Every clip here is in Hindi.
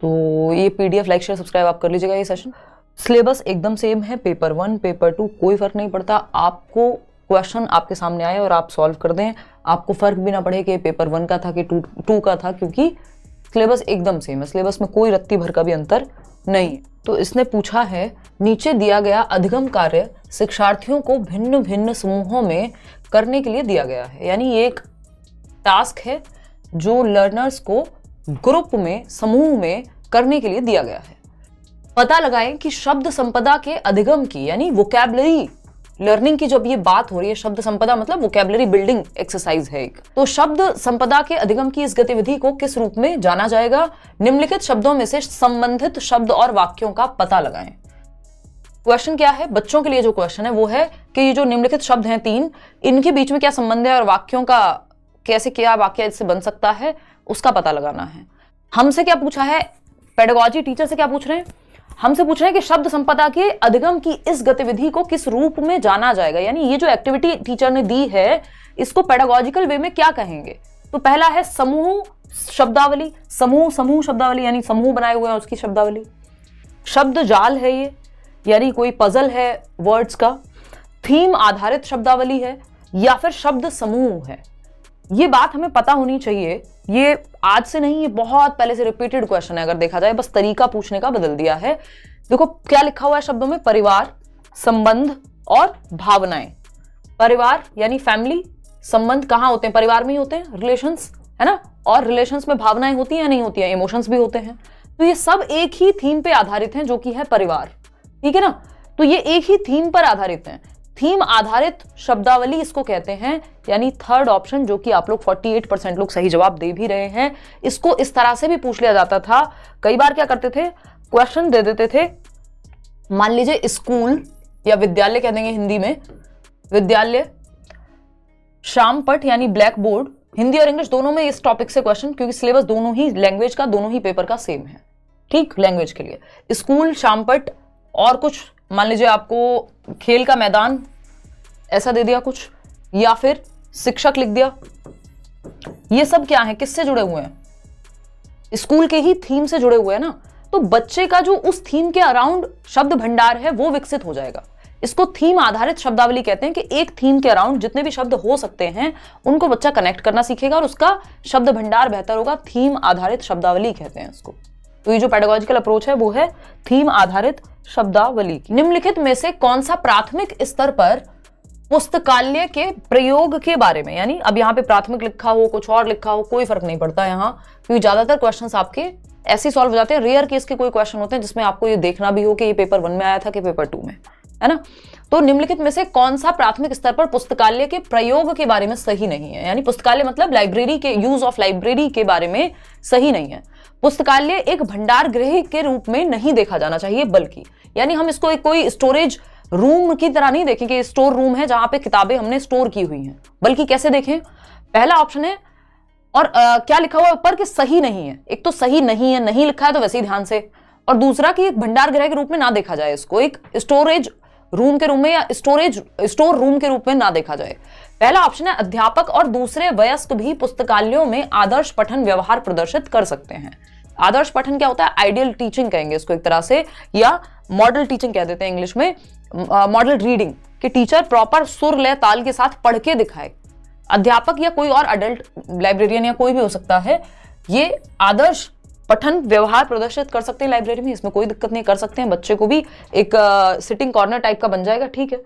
तो ये PDF लाइक शेयर सब्सक्राइब आप कर लीजिएगा ये सेशन। सिलेबस एकदम सेम है, पेपर 1 पेपर 2 कोई फर्क नहीं पड़ता। आपको क्वेश्चन आपके सामने आए और आप सॉल्व कर दें, आपको फर्क भी ना पड़े कि पेपर 1 का था कि 2 का था, क्योंकि सिलेबस एकदम सेम है। सिलेबस में कोई रत्ती भर का भी अंतर नहीं है। तो इसने पूछा है, नीचे दिया गया अधिगम कार्य शिक्षार्थियों को भिन्न भिन्न समूहों में करने के लिए दिया गया है। यानी ये एक टास्क है जो लर्नर्स को ग्रुप में, समूह में करने के लिए दिया गया है। पता लगाएं कि शब्द संपदा के अधिगम की, यानी वोकैबुलरी लर्निंग की जब ये बात हो रही है, शब्द संपदा मतलब वोकैबुलरी बिल्डिंग एक्सरसाइज है एक। तो शब्द संपदा के अधिगम की इस गतिविधि को किस रूप में जाना जाएगा? निम्नलिखित शब्दों में से संबंधित शब्द और वाक्यों का पता लगाएं। क्वेश्चन क्या है? बच्चों के लिए जो क्वेश्चन है वो है कि ये जो निम्नलिखित शब्द हैं 3, इनके बीच में क्या संबंध है और वाक्यों का कैसे क्या वाक्य इससे बन सकता है उसका पता लगाना है। हमसे क्या पूछा है? पेडागोजी टीचर से क्या पूछ रहे हैं? हमसे पूछ रहे हैं कि शब्द संपदा के अधिगम की इस गतिविधि को किस रूप में जाना जाएगा। यानी ये जो एक्टिविटी टीचर ने दी है इसको पेडागोजिकल वे में क्या कहेंगे? तो पहला है समूह शब्दावली, समूह शब्दावली, यानी समूह बनाए हुए हैं उसकी शब्दावली। शब्द जाल है ये, यानी कोई पजल है वर्ड्स का। थीम आधारित शब्दावली है या फिर शब्द समूह है। ये बात हमें पता होनी चाहिए। ये आज से नहीं, ये बहुत पहले से रिपीटेड क्वेश्चन है अगर देखा जाए, बस तरीका पूछने का बदल दिया है। देखो क्या लिखा हुआ है शब्दों में? परिवार, संबंध और भावनाएं। परिवार यानी फैमिली, संबंध कहाँ होते हैं? परिवार में ही होते हैं, रिलेशंस, है ना। और रिलेशंस में भावनाएं होती हैं या नहीं होती हैं? इमोशंस भी होते हैं। तो ये सब एक ही थीम पे आधारित हैं जो कि है परिवार, ठीक है ना। तो ये एक ही थीम पर आधारित हैं। थीम आधारित शब्दावली इसको कहते हैं। यानी थर्ड ऑप्शन, जो कि आप लोग 48% लोग सही जवाब दे भी रहे हैं। इसको इस तरह से भी पूछ लिया जाता था। कई बार क्या करते थे, क्वेश्चन दे देते थे, मान लीजिए स्कूल या विद्यालय कह देंगे हिंदी में, विद्यालय, शामपट यानी ब्लैक बोर्ड, हिंदी और इंग्लिश दोनों में इस टॉपिक से क्वेश्चन, क्योंकि सिलेबस दोनों ही लैंग्वेज का, दोनों ही पेपर का सेम है, ठीक। लैंग्वेज के लिए स्कूल, शामपट और कुछ, मान लीजिए आपको खेल का मैदान ऐसा दे दिया कुछ, या फिर शिक्षक लिख दिया। ये सब क्या है, किससे जुड़े हुए हैं? स्कूल के ही थीम से जुड़े हुए हैं ना। तो बच्चे का जो उस थीम के अराउंड शब्द भंडार है वो विकसित हो जाएगा। इसको थीम आधारित शब्दावली कहते हैं कि एक थीम के अराउंड जितने भी शब्द हो सकते हैं उनको बच्चा कनेक्ट करना सीखेगा और उसका शब्द भंडार बेहतर होगा। थीम आधारित शब्दावली कहते हैं इसको। तो ये जो पेडागोजिकल अप्रोच है वो है थीम आधारित शब्दावली। निम्नलिखित में से कौन सा प्राथमिक स्तर पर पुस्तकालय के प्रयोग के बारे में, यानी अब यहाँ पे प्राथमिक लिखा हो कुछ और लिखा हो कोई फर्क नहीं पड़ता यहाँ, क्योंकि ज्यादातर क्वेश्चंस आपके ऐसे सॉल्व हो जाते हैं। रेयर केस के कोई क्वेश्चन होते हैं जिसमें आपको ये देखना भी हो कि ये पेपर 1 में आया था कि पेपर 2 में, है ना। तो निम्नलिखित में से कौन सा प्राथमिक स्तर पर पुस्तकालय के प्रयोग के बारे में सही नहीं है? यानी पुस्तकालय मतलब लाइब्रेरी के, यूज ऑफ लाइब्रेरी के बारे में सही नहीं है। पुस्तकालय एक भंडार गृह के रूप में नहीं देखा जाना चाहिए, बल्कि, यानी हम इसको एक कोई स्टोरेज रूम की तरह नहीं देखें कि स्टोर रूम है जहां पे किताबें हमने स्टोर की हुई हैं, बल्कि कैसे देखें? पहला ऑप्शन है, और क्या लिखा हुआ है ऊपर कि सही नहीं है। एक तो सही नहीं है, नहीं लिखा है तो वैसे ही ध्यान से, और दूसरा कि एक भंडार गृह के रूप में ना देखा जाए, इसको एक स्टोरेज रूम के रूप में या स्टोर रूम के रूप में ना देखा जाए। पहला ऑप्शन है, अध्यापक और दूसरे वयस्क भी पुस्तकालयों में आदर्श पठन व्यवहार प्रदर्शित कर सकते हैं। आदर्श पठन क्या होता है? आइडियल टीचिंग कहेंगे इसको एक तरह से, या मॉडल टीचिंग कह देते हैं इंग्लिश में, मॉडल रीडिंग, कि टीचर प्रॉपर सुर लय ताल के साथ पढ़ के दिखाए। अध्यापक या कोई और अडल्ट लाइब्रेरियन या कोई भी हो सकता है, ये आदर्श पठन व्यवहार प्रदर्शित कर सकते हैं लाइब्रेरी में, इसमें कोई दिक्कत नहीं, कर सकते हैं। बच्चे को भी एक सिटिंग कॉर्नर टाइप का बन जाएगा, ठीक है।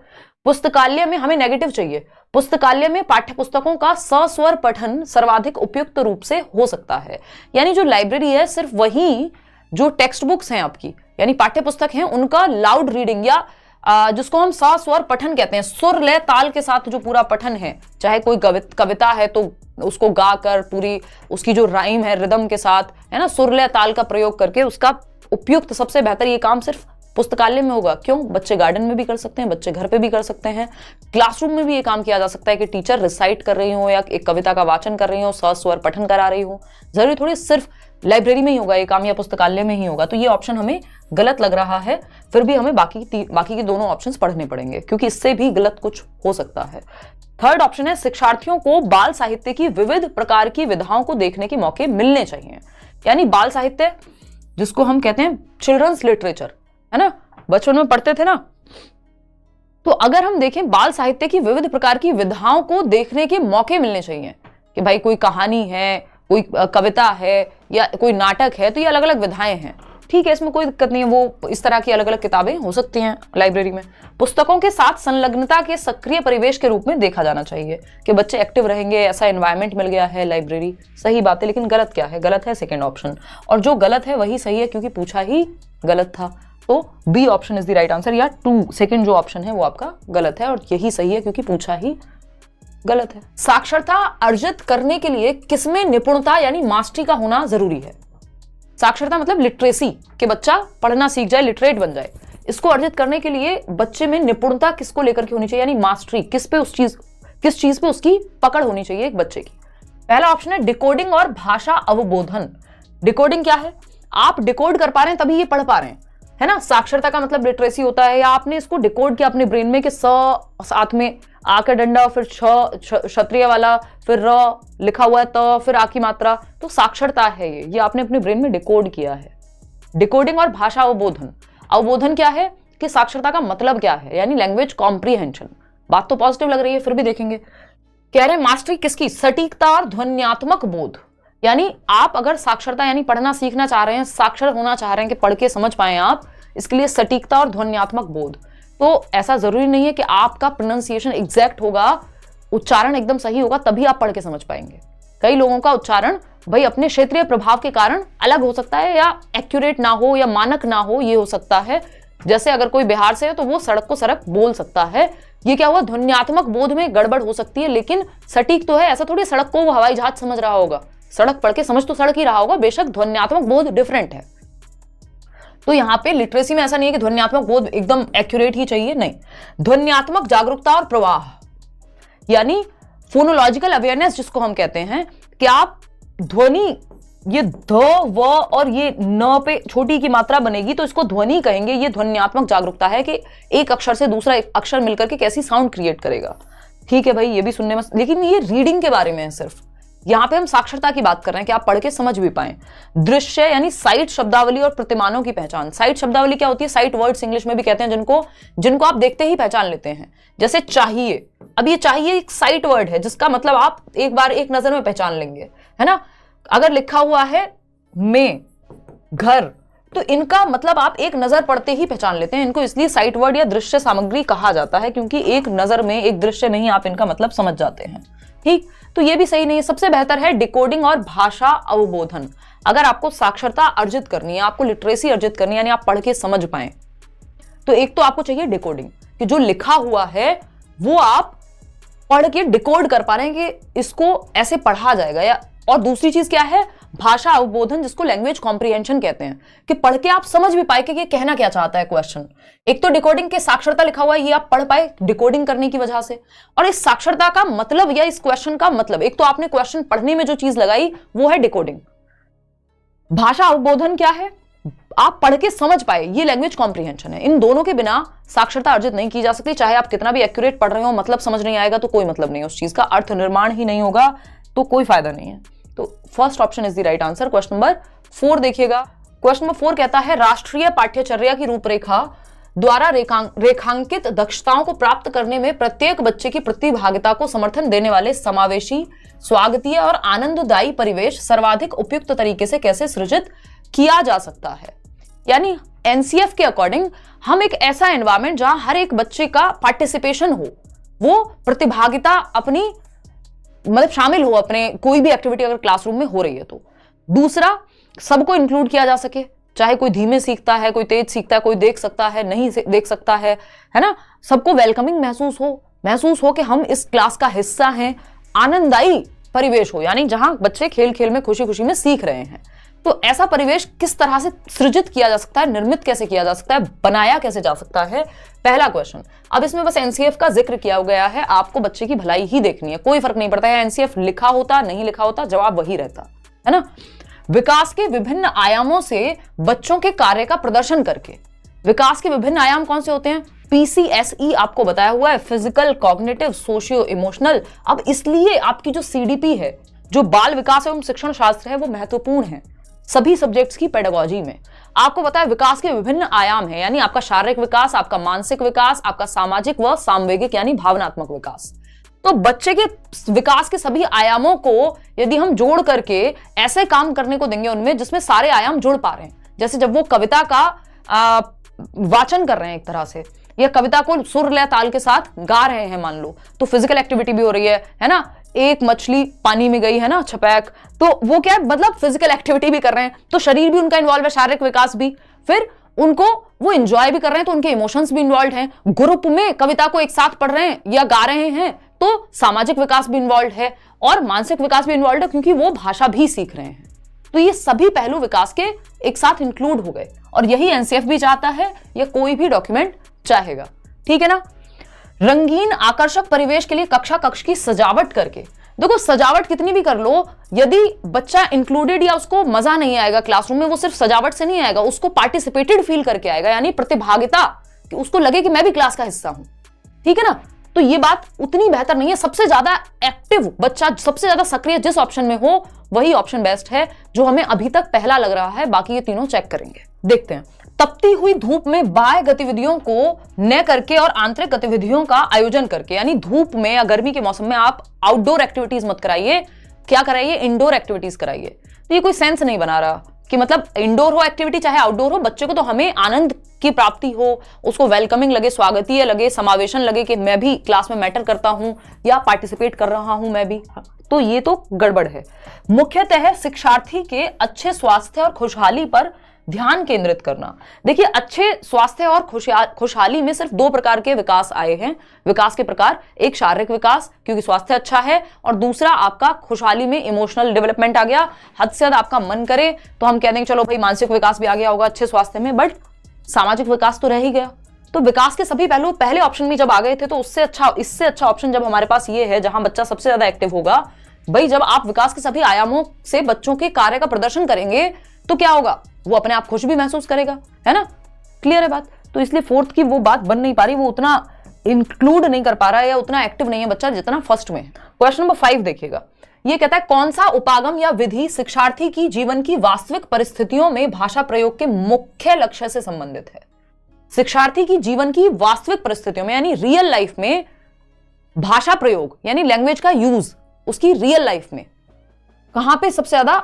पुस्तकालय में हमें नेगेटिव चाहिए। पुस्तकालय में पाठ्य पुस्तकों का सस्वर पठन सर्वाधिक उपयुक्त रूप से हो सकता है। यानी जो लाइब्रेरी है सिर्फ वही जो टेक्स्ट बुक्स हैं आपकी, यानी पाठ्य पुस्तक हैं, उनका लाउड रीडिंग या जिसको हम सस्वर पठन कहते हैं, सुर लय ताल के साथ जो पूरा पठन है, चाहे कोई कविता है तो उसको गाकर पूरी उसकी जो राइम है रिदम के साथ, है ना, सुर लय ताल का प्रयोग करके उसका उपयुक्त सबसे बेहतर ये काम सिर्फ पुस्तकालय में होगा। क्यों? बच्चे गार्डन में भी कर सकते हैं, बच्चे घर पे भी कर सकते हैं, क्लासरूम में भी ये काम किया जा सकता है कि टीचर रिसाइट कर रही हो या एक कविता का वाचन कर रही हो, सस्वर पठन करा रही हो। जरूरी थोड़ी सिर्फ लाइब्रेरी में ही होगा ये काम या पुस्तकालय में ही होगा। तो ये ऑप्शन हमें गलत लग रहा है, फिर भी हमें बाकी के दोनों ऑप्शंस पढ़ने पड़ेंगे क्योंकि इससे भी गलत कुछ हो सकता है। थर्ड ऑप्शन है, शिक्षार्थियों को बाल साहित्य की विविध प्रकार की विधाओं को देखने के मौके मिलने चाहिए। यानी बाल साहित्य जिसको हम कहते हैं चिल्ड्रंस लिटरेचर, है ना, बचपन में पढ़ते थे ना। तो अगर हम देखें बाल साहित्य की विविध प्रकार की विधाओं को देखने के मौके मिलने चाहिए कि भाई कोई कहानी है, कोई कविता है या कोई नाटक है, तो ये अलग अलग विधाएं हैं, ठीक है, इसमें कोई दिक्कत नहीं है, वो इस तरह की अलग अलग किताबें हो सकती हैं लाइब्रेरी में। पुस्तकों के साथ संलग्नता के सक्रिय परिवेश के रूप में देखा जाना चाहिए कि बच्चे एक्टिव रहेंगे, ऐसा एनवायरनमेंट मिल गया है लाइब्रेरी, सही बात है। लेकिन गलत क्या है? गलत है सेकेंड ऑप्शन, और जो गलत है वही सही है क्योंकि पूछा ही गलत था। तो B option is the right answer, या 2 सेकेंड जो ऑप्शन है वो आपका गलत है और यही सही है क्योंकि पूछा ही गलत है। साक्षरता अर्जित करने के लिए किसमें निपुणता यानी मास्टरी का होना जरूरी है? साक्षरता मतलब लिटरेसी, कि बच्चा पढ़ना सीख जाए, लिटरेट बन जाए। इसको अर्जित करने के लिए बच्चे में निपुणता किसको लेकर के होनी चाहिए, यानी मास्टरी, किस चीज पे उसकी पकड़ होनी चाहिए एक बच्चे की? पहला ऑप्शन है डिकोडिंग और भाषा अवबोधन। डिकोडिंग क्या है? आप डिकोड कर पा रहे हैं तभी ये पढ़ पा रहे हैं, है ना। साक्षरता का मतलब लिटरेसी होता है, या आपने इसको डिकोड किया अपने ब्रेन में कि स साथ में आ का डंडा, फिर क्षत्रिय वाला, फिर र लिखा हुआ है, त फिर आ की मात्रा, तो साक्षरता है ये आपने अपने ब्रेन में डिकोड किया है। डिकोडिंग और भाषा अवबोधन। अवबोधन क्या है कि साक्षरता का मतलब क्या है, यानी लैंग्वेज कॉम्प्रीहेंशन। बात तो पॉजिटिव लग रही है, फिर भी देखेंगे। कह रहे हैं मास्टरी किसकी? सटीकता और ध्वन्यात्मक बोध। यानी आप अगर साक्षरता यानी पढ़ना सीखना चाह रहे हैं, साक्षर होना चाह रहे हैं कि पढ़ के समझ पाए आप, इसके लिए सटीकता और ध्वन्यात्मक बोध। तो ऐसा जरूरी नहीं है कि आपका प्रोनाउंसिएशन एग्जैक्ट होगा, उच्चारण एकदम सही होगा तभी आप पढ़ के समझ पाएंगे। कई लोगों का उच्चारण भाई अपने क्षेत्रीय प्रभाव के कारण अलग हो सकता है, या एक्यूरेट ना हो, या मानक ना हो, ये हो सकता है। जैसे अगर कोई बिहार से है तो वो सड़क को सड़क बोल सकता है, ये क्या हुआ? ध्वन्यात्मक बोध में गड़बड़ हो सकती है, लेकिन सटीक तो है। ऐसा थोड़ी सड़क को वो हवाई जहाज समझ रहा होगा, सड़क पढ़ के समझ तो सड़क ही रहा होगा, बेशक ध्वन्यात्मक बोध डिफरेंट है। तो यहाँ पे लिटरेसी में ऐसा नहीं है कि ध्वन्यात्मक बोध एकदम एक्यूरेट ही चाहिए, नहीं। ध्वन्यात्मक जागरूकता और प्रवाह, यानी फोनोलॉजिकल अवेयरनेस जिसको हम कहते हैं, कि आप ध्वनि, ये ध व और ये न पे छोटी की मात्रा बनेगी तो इसको ध्वनि कहेंगे। ये ध्वन्यात्मक जागरूकता है कि एक अक्षर से दूसरा एक अक्षर मिलकर के कैसी साउंड क्रिएट करेगा। ठीक है भाई, ये भी सुनने में, लेकिन ये रीडिंग के बारे में है सिर्फ। यहाँ पे हम साक्षरता की बात कर रहे हैं कि आप पढ़ के समझ भी पाएं। दृश्य यानी साइट शब्दावली और प्रतिमानों की पहचान। साइट शब्दावली क्या होती है? साइट वर्ड्स इंग्लिश में भी कहते हैं जिनको आप देखते ही पहचान लेते हैं। जैसे चाहिए, अब ये चाहिए एक साइट वर्ड है जिसका मतलब आप एक बार एक नजर में पहचान लेंगे, है ना। अगर लिखा हुआ है में घर, तो इनका मतलब आप एक नजर पढ़ते ही पहचान लेते हैं। इनको इसलिए साइट वर्ड या दृश्य सामग्री कहा जाता है क्योंकि एक नजर में, एक दृश्य में ही आप इनका मतलब समझ जाते हैं। ठीक, तो ये भी सही नहीं है। सबसे बेहतर है डिकोडिंग और भाषा अवबोधन। अगर आपको साक्षरता अर्जित करनी है, आपको लिटरेसी अर्जित करनी है, यानी आप पढ़ के समझ पाए, तो एक तो आपको चाहिए डिकोडिंग, कि जो लिखा हुआ है वो आप पढ़ के डिकोड कर पा रहे हैं कि इसको ऐसे पढ़ा जाएगा, या और दूसरी चीज क्या है? भाषा अवबोधन, जिसको लैंग्वेज कॉम्प्रीहेंशन कहते हैं, कि पढ़ के आप समझ भी पाए कि ये कहना क्या चाहता है क्वेश्चन। एक तो डिकोडिंग के साक्षरता लिखा हुआ है, ये आप पढ़ पाए डिकोडिंग करने की वजह से, और इस साक्षरता का मतलब या इस क्वेश्चन का मतलब, एक तो आपने क्वेश्चन पढ़ने में जो चीज लगाई वो है डिकोडिंग। भाषा अवबोधन क्या है? आप पढ़ के समझ पाए, ये लैंग्वेज कॉम्प्रीहेंशन है। इन दोनों के बिना साक्षरता अर्जित नहीं की जा सकती। चाहे आप कितना भी एक्यूरेट पढ़ रहे हो, मतलब समझ नहीं आएगा तो कोई मतलब नहीं है उस चीज का, अर्थ निर्माण ही नहीं होगा तो कोई फायदा नहीं है। तो first option is the right answer. Question number 4 देखिएगा। क्वेश्चन नंबर 4 कहता है राष्ट्रीय पाठ्यचर्या की रूपरेखा द्वारा रेखांकित दक्षताओं को प्राप्त करने में प्रत्येक बच्चे की प्रतिभागिता को समर्थन देने वाले समावेशी, स्वागतीय और आनंददायी परिवेश सर्वाधिक उपयुक्त तरीके से कैसे सृजित किया जा सकता है। यानी एनसीएफ के अकॉर्डिंग हम एक ऐसा एनवायरमेंट जहां हर एक बच्चे का पार्टिसिपेशन हो, वो प्रतिभागिता अपनी मतलब शामिल हो अपने कोई भी एक्टिविटी अगर क्लासरूम में हो रही है तो। दूसरा, सबको इंक्लूड किया जा सके, चाहे कोई धीमे सीखता है, कोई तेज सीखता है, कोई देख सकता है, नहीं देख सकता है ना। सबको वेलकमिंग महसूस हो कि हम इस क्लास का हिस्सा हैं। आनंददायी परिवेश हो, यानी जहां बच्चे खेल खेल में, खुशी खुशी में सीख रहे हैं। तो ऐसा परिवेश किस तरह से सृजित किया जा सकता है, निर्मित कैसे किया जा सकता है, बनाया कैसे जा सकता है, पहला क्वेश्चन। अब इसमें बस एनसीएफ का जिक्र किया गया है, आपको बच्चे की भलाई ही देखनी है, कोई फर्क नहीं पड़ता है एनसीएफ लिखा होता नहीं लिखा होता, जवाब वही रहता है ना। विकास के विभिन्न आयामों से बच्चों के कार्य का प्रदर्शन करके। विकास के विभिन्न आयाम कौन से होते हैं? पीसीएसई आपको बताया हुआ है, फिजिकल, कॉग्निटिव, सोशियो इमोशनल। अब इसलिए आपकी जो सीडीपी है, जो बाल विकास एवं शिक्षण शास्त्र है, वो महत्वपूर्ण है। सभी सब्जेक्ट्स की पेडागोजी में। आपको पता है विकास के विभिन्न आयाम हैं, यानी आपका शारीरिक विकास, आपका मानसिक विकास, आपका सामाजिक व सामवेगिक यानी भावनात्मक विकास। तो बच्चे के विकास के सभी आयामों को यदि हम जोड़ करके ऐसे काम करने को देंगे उनमें जिसमें सारे आयाम जुड़ पा रहे हैं, जैसे जब वो कविता का वाचन कर रहे हैं एक तरह से, या कविता को सुर लय ताल के साथ गा रहे हैं मान लो, तो फिजिकल एक्टिविटी भी हो रही है ना। एक मछली पानी में गई है ना, छपैक, तो वो क्या है, मतलब फिजिकल एक्टिविटी भी कर रहे हैं, तो शरीर भी उनका इन्वॉल्व है, शारीरिक विकास भी, फिर उनको वो एंजॉय भी कर रहे हैं तो उनके इमोशंस भी इन्वॉल्व हैं। ग्रुप में कविता को एक साथ पढ़ रहे हैं या गा रहे हैं तो सामाजिक विकास भी इन्वॉल्व है और मानसिक विकास भी इन्वॉल्व है, क्योंकि वो भाषा भी सीख रहे हैं। तो ये सभी पहलू विकास के एक साथ इंक्लूड हो गए, और यही एनसीएफ भी चाहता है या कोई भी डॉक्यूमेंट चाहेगा, ठीक है ना। रंगीन आकर्षक परिवेश के लिए कक्षा कक्ष की सजावट करके, देखो सजावट कितनी भी कर लो, यदि बच्चा इंक्लूडेड या उसको मजा नहीं आएगा क्लासरूम में, वो सिर्फ सजावट से नहीं आएगा, उसको पार्टिसिपेटेड फील करके आएगा, यानी प्रतिभागिता, कि उसको लगे कि मैं भी क्लास का हिस्सा हूं, ठीक है ना। तो ये बात उतनी बेहतर नहीं है। सबसे ज्यादा एक्टिव बच्चा, सबसे ज्यादा सक्रिय जिस ऑप्शन में हो वही ऑप्शन बेस्ट है, जो हमें अभी तक पहला लग रहा है। बाकी ये तीनों चेक करेंगे, देखते हैं। तपती हुई धूप में बाह्य गतिविधियों को न करके और आंतरिक गतिविधियों का आयोजन करके, यानी धूप में या गर्मी के मौसम में आप आउटडोर एक्टिविटीज मत कराइए, क्या कराइए, इंडोर एक्टिविटीज कराइए। तो ये कोई सेंस नहीं बना रहा कि मतलब इंडोर हो एक्टिविटी चाहे आउटडोर हो, बच्चे को तो हमें आनंद की प्राप्ति हो, उसको वेलकमिंग लगे, स्वागतीय लगे, समावेशन लगे कि मैं भी क्लास में मैटर करता हूं या पार्टिसिपेट कर रहा हूं मैं भी। तो ये तो गड़बड़ है। मुख्यतः शिक्षार्थी के अच्छे स्वास्थ्य और खुशहाली पर ध्यान केंद्रित करना। देखिए अच्छे स्वास्थ्य और खुशहाली में सिर्फ दो प्रकार के विकास आए हैं, विकास के प्रकार, एक शारीरिक विकास क्योंकि स्वास्थ्य अच्छा है, और दूसरा आपका खुशहाली में इमोशनल डेवलपमेंट आ गया। हद से ज्यादा आपका मन करे तो हम कह देंगे चलो भाई मानसिक विकास भी आ गया होगा अच्छे स्वास्थ्य में, बट सामाजिक विकास तो रह ही गया। तो विकास के सभी पहलू पहले ऑप्शन में जब आ गए थे, तो उससे अच्छा, इससे अच्छा ऑप्शन जब हमारे पास ये है जहां बच्चा सबसे ज्यादा एक्टिव होगा, भाई जब आप विकास के सभी आयामों से बच्चों के कार्य का प्रदर्शन करेंगे तो क्या होगा, वो अपने आप खुश भी महसूस करेगा, है ना। क्लियर है बात। तो इसलिए फोर्थ की वो बात बन नहीं पा रही, वो उतना इंक्लूड नहीं कर पा रहा है या उतना एक्टिव नहीं है बच्चा जितना फर्स्ट में है। क्वेश्चन नंबर 5 देखिएगा, ये कहता है कौन सा उपागम या विधि शिक्षार्थी की जीवन की वास्तविक परिस्थितियों में भाषा प्रयोग के मुख्य लक्ष्य से संबंधित है। शिक्षार्थी की जीवन की वास्तविक परिस्थितियों में यानी रियल लाइफ में भाषा प्रयोग यानी लैंग्वेज का यूज उसकी रियल लाइफ में कहां पे सबसे ज्यादा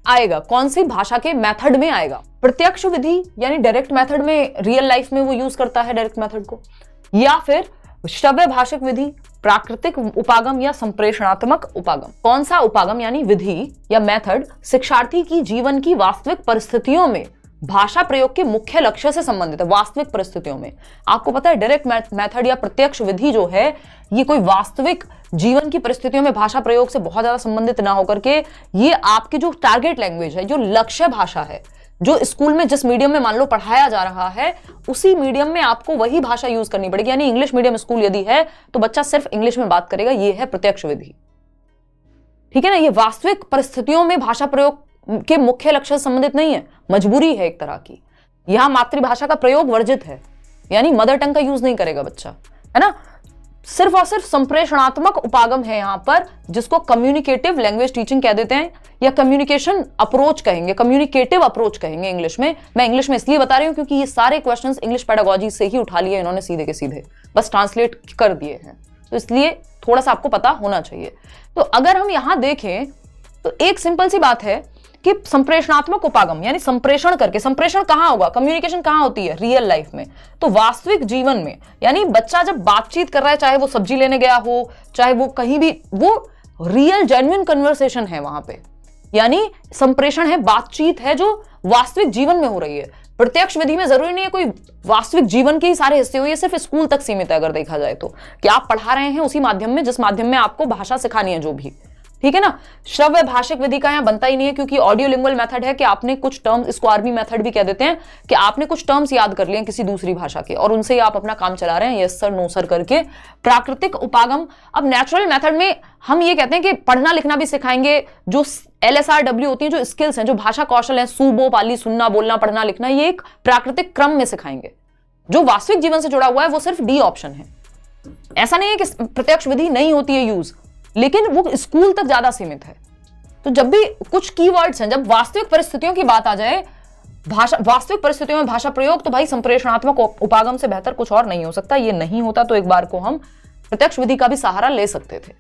आएगा, कौन सी भाषा के मेथड में आएगा। प्रत्यक्ष विधि यानी डायरेक्ट मेथड में रियल लाइफ में वो यूज करता है डायरेक्ट मेथड को, या फिर श्रव्य भाषिक विधि, प्राकृतिक उपागम या संप्रेषणात्मक उपागम। कौन सा उपागम यानी विधि या मेथड शिक्षार्थी की जीवन की वास्तविक परिस्थितियों में भाषा प्रयोग के मुख्य लक्ष्य से संबंधित है। वास्तविक परिस्थितियों में आपको पता है डायरेक्ट मेथड या प्रत्यक्ष विधि जो है ये कोई वास्तविक जीवन की परिस्थितियों में भाषा प्रयोग से बहुत ज्यादा संबंधित ना होकर के ये आपकी जो टारगेट लैंग्वेज है, जो लक्ष्य भाषा है, जो स्कूल में जिस मीडियम में मान लो पढ़ाया जा रहा है उसी मीडियम में आपको वही भाषा यूज करनी पड़ेगी। यानी इंग्लिश मीडियम स्कूल यदि है तो बच्चा सिर्फ इंग्लिश में बात करेगा, ये है प्रत्यक्ष विधि, ठीक है ना। ये वास्तविक परिस्थितियों में भाषा प्रयोग के मुख्य लक्ष्य से संबंधित नहीं है, मजबूरी है एक तरह की। यहां मातृभाषा का प्रयोग वर्जित है, यानी मदर टंग का यूज नहीं करेगा बच्चा, है ना। सिर्फ और सिर्फ संप्रेषणात्मक उपागम है यहां पर, जिसको कम्युनिकेटिव लैंग्वेज टीचिंग कह देते हैं या कम्युनिकेशन अप्रोच कहेंगे, कम्युनिकेटिव अप्रोच कहेंगे इंग्लिश में। मैं इंग्लिश में इसलिए बता रही हूं क्योंकि ये सारे क्वेश्चंस इंग्लिश पेडागोजी से ही उठा लिए इन्होंने सीधे के सीधे, बस ट्रांसलेट कर दिए हैं, तो इसलिए थोड़ा सा आपको पता होना चाहिए। तो अगर हम यहां देखें तो एक सिंपल सी बात है कि संप्रेषणात्मक उपागम यानी संप्रेषण करके, संप्रेषण कहां होगा, कम्युनिकेशन कहां होती है, रियल लाइफ में। तो वास्तविक जीवन में यानी बच्चा जब बातचीत कर रहा है, चाहे वो सब्जी लेने गया हो, चाहे वो कहीं भी, वो रियल जेन्युइन कन्वर्सेशन है वहां पे, यानी संप्रेषण है, बातचीत है जो वास्तविक जीवन में हो रही है। प्रत्यक्ष विधि में जरूरी नहीं है कोई वास्तविक जीवन के ही सारे हिस्से हो, ये सिर्फ स्कूल तक सीमित है अगर देखा जाए तो, कि आप पढ़ा रहे हैं उसी माध्यम में जिस माध्यम में आपको भाषा सिखानी है जो भी, ठीक है ना। श्रव्य भाषिक विधि का यहां बनता ही नहीं है क्योंकि ऑडियो लिंगुअल मेथड है कि आपने कुछ टर्म्स, इसको आरबी मेथड भी कह देते हैं, कि आपने कुछ टर्म्स याद कर लिए किसी दूसरी भाषा के और उनसे ही आप अपना काम चला रहे हैं, यस सर नो सर करके। प्राकृतिक उपागम, अब नेचुरल मेथड में हम ये कहते हैं कि पढ़ना लिखना भी सिखाएंगे, जो LSRW होती है, जो स्किल्स हैं, जो भाषा कौशल है, सुबो पाली, सुनना बोलना पढ़ना लिखना, ये एक प्राकृतिक क्रम में सिखाएंगे। जो वास्तविक जीवन से जुड़ा हुआ है वो सिर्फ डी ऑप्शन है। ऐसा नहीं है कि प्रत्यक्ष विधि नहीं होती है यूज, लेकिन वो स्कूल तक ज्यादा सीमित है, तो जब भी कुछ कीवर्ड्स हैं, जब वास्तविक परिस्थितियों की बात आ जाए, वास्तविक परिस्थितियों में भाषा प्रयोग, तो भाई संप्रेषणात्मक उपागम से बेहतर कुछ और नहीं हो सकता। ये नहीं होता तो एक बार को हम प्रत्यक्ष विधि का भी सहारा ले सकते थे।